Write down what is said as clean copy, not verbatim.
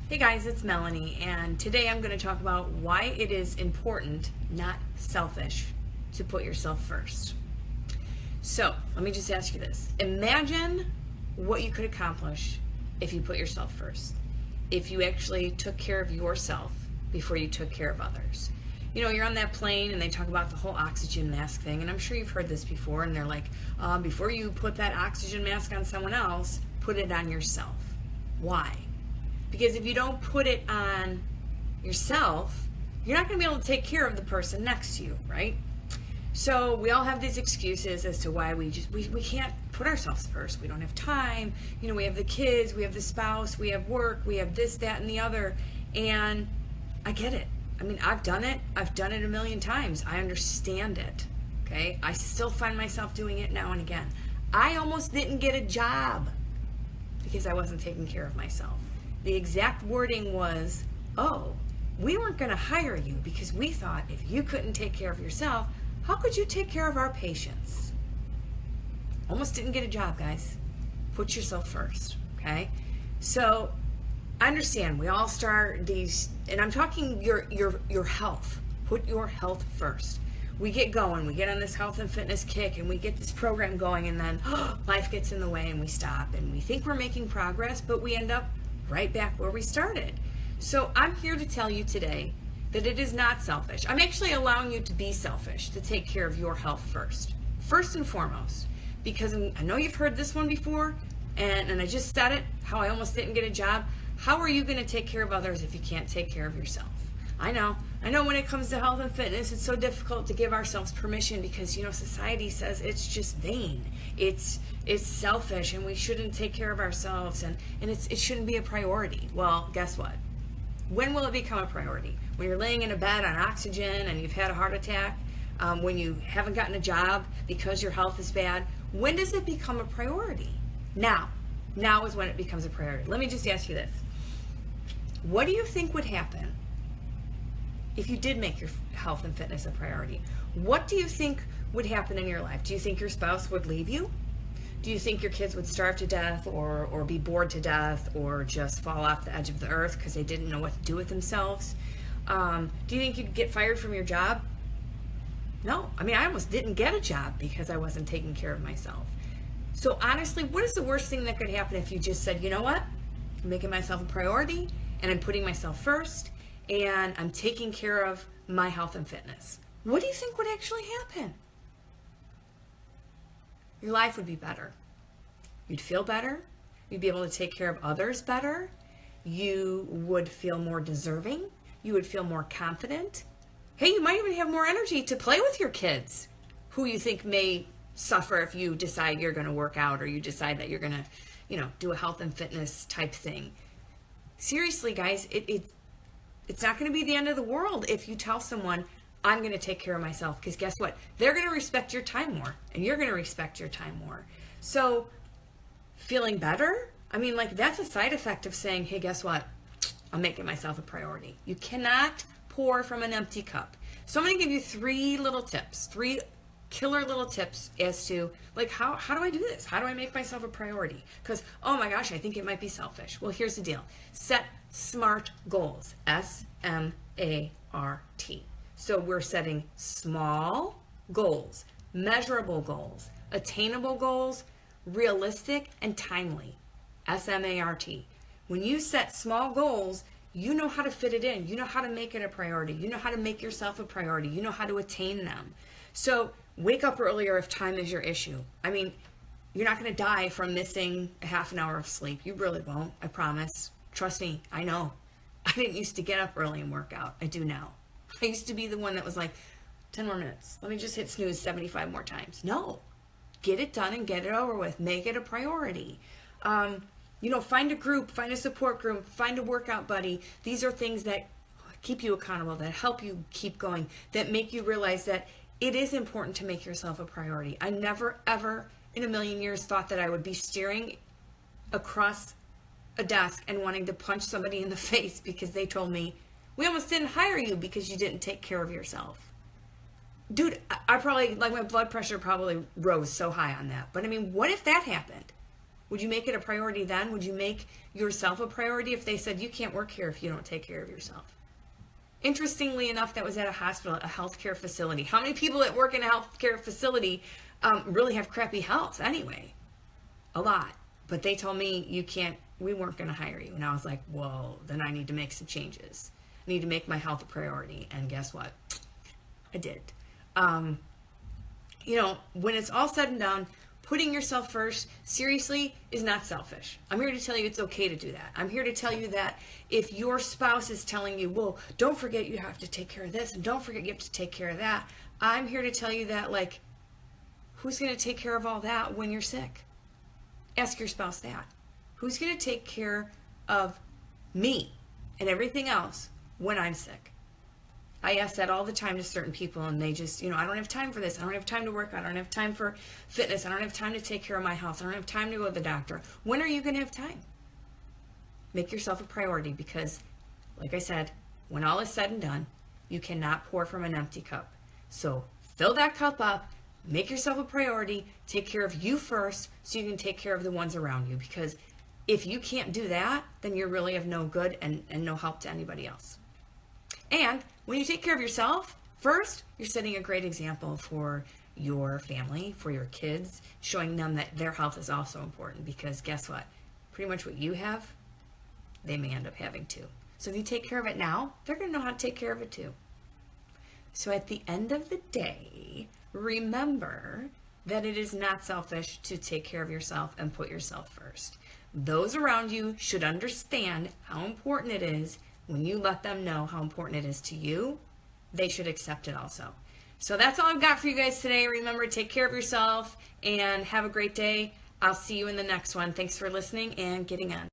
Hey guys, it's Melanie, and today I'm going to talk about why it is important, not selfish, to put yourself first. So, let me just ask you this. Imagine what you could accomplish if you put yourself first. If you actually took care of yourself before you took care of others. You know, you're on that plane and they talk about the whole oxygen mask thing, and I'm sure you've heard this before, and they're like, before you put that oxygen mask on someone else, put it on yourself. Why? Because if you don't put it on yourself, you're not going to be able to take care of the person next to you, right? So we all have these excuses as to why we can't put ourselves first. We don't have time. You know, we have the kids, we have the spouse, we have work, we have this, that, and the other. And I get it. I mean, I've done it. I've done it a million times. I understand it. Okay? I still find myself doing it now and again. I almost didn't get a job because I wasn't taking care of myself. The exact wording was, we weren't going to hire you because we thought if you couldn't take care of yourself, how could you take care of our patients? Almost didn't get a job, guys. Put yourself first, okay? So I understand we all start these, and I'm talking your health. Put your health first. We get going, we get on this health and fitness kick, and we get this program going, and then life gets in the way and we stop, and we think we're making progress, but we end up right back where we started. So I'm here to tell you today that it is not selfish. I'm actually allowing you to be selfish, to take care of your health first and foremost, because I know you've heard this one before, and I just said it, how I almost didn't get a job. How are you going to take care of others if you can't take care of yourself? I know when it comes to health and fitness, it's so difficult to give ourselves permission because, you know, society says it's just vain. It's selfish and we shouldn't take care of ourselves and it shouldn't be a priority. Well, guess what? When will it become a priority? When you're laying in a bed on oxygen and you've had a heart attack, when you haven't gotten a job because your health is bad, when does it become a priority? Now is when it becomes a priority. Let me just ask you this. What do you think would happen if you did make your health and fitness a priority? What do you think would happen in your life? Do you think your spouse would leave you? Do you think your kids would starve to death or be bored to death or just fall off the edge of the earth because they didn't know what to do with themselves? Do you think you'd get fired from your job? No. I mean, I almost didn't get a job because I wasn't taking care of myself. So honestly, what is the worst thing that could happen if you just said, you know what? I'm making myself a priority and I'm putting myself first and I'm taking care of my health and fitness. What do you think would actually happen? Your life would be better. You'd feel better. You'd be able to take care of others better. You would feel more deserving. You would feel more confident. Hey, you might even have more energy to play with your kids, who you think may suffer if you decide you're going to work out or you decide that you're going to, do a health and fitness type thing. Seriously, guys, it's not going to be the end of the world if you tell someone, I'm going to take care of myself, because guess what? They're going to respect your time more, and you're going to respect your time more. So feeling better, I mean, like, that's a side effect of saying, hey, guess what? I'm making myself a priority. You cannot pour from an empty cup. So I'm going to give you three killer little tips as to, like, how do I do this? How do I make myself a priority? Because, oh my gosh, I think it might be selfish. Well, here's the deal. Set SMART goals. SMART. So we're setting small goals, measurable goals, attainable goals, realistic, and timely. SMART. When you set small goals, you know how to fit it in. You know how to make it a priority. You know how to make yourself a priority. You know how to attain them. So wake up earlier if time is your issue. I mean, you're not going to die from missing a half an hour of sleep. You really won't. I promise. Trust me. I know. I didn't used to get up early and work out. I do now. I used to be the one that was like, 10 more minutes. Let me just hit snooze 75 more times. No. Get it done and get it over with. Make it a priority. Find a group, find a support group, find a workout buddy. These are things that keep you accountable, that help you keep going, that make you realize that it is important to make yourself a priority. I never, ever in a million years thought that I would be staring across a desk and wanting to punch somebody in the face because they told me, we almost didn't hire you because you didn't take care of yourself. Dude, I probably, like, my blood pressure probably rose so high on that. But I mean, what if that happened? Would you make it a priority then? Would you make yourself a priority if they said you can't work here if you don't take care of yourself? Interestingly enough, that was at a hospital, a healthcare facility. How many people that work in a healthcare facility really have crappy health anyway? A lot. But they told me, we weren't going to hire you. And I was like, well, then I need to make some changes. I need to make my health a priority. And guess what? I did. When it's all said and done, putting yourself first, seriously, is not selfish. I'm here to tell you it's okay to do that. I'm here to tell you that if your spouse is telling you, well, don't forget you have to take care of this, and don't forget you have to take care of that, I'm here to tell you that, who's going to take care of all that when you're sick? Ask your spouse that. Who's going to take care of me and everything else when I'm sick? I ask that all the time to certain people, and they just, I don't have time for this. I don't have time to work out. I don't have time for fitness. I don't have time to take care of my health. I don't have time to go to the doctor. When are you going to have time? Make yourself a priority, because, like I said, when all is said and done, you cannot pour from an empty cup. So fill that cup up, make yourself a priority, take care of you first so you can take care of the ones around you. Because if you can't do that, then you're really of no good and no help to anybody else. And when you take care of yourself first, you're setting a great example for your family, for your kids, showing them that their health is also important, because guess what? Pretty much what you have, they may end up having too. So if you take care of it now, they're going to know how to take care of it too. So at the end of the day, remember that it is not selfish to take care of yourself and put yourself first. Those around you should understand how important it is. When you let them know how important it is to you, they should accept it also. So that's all I've got for you guys today. Remember to take care of yourself and have a great day. I'll see you in the next one. Thanks for listening and getting on.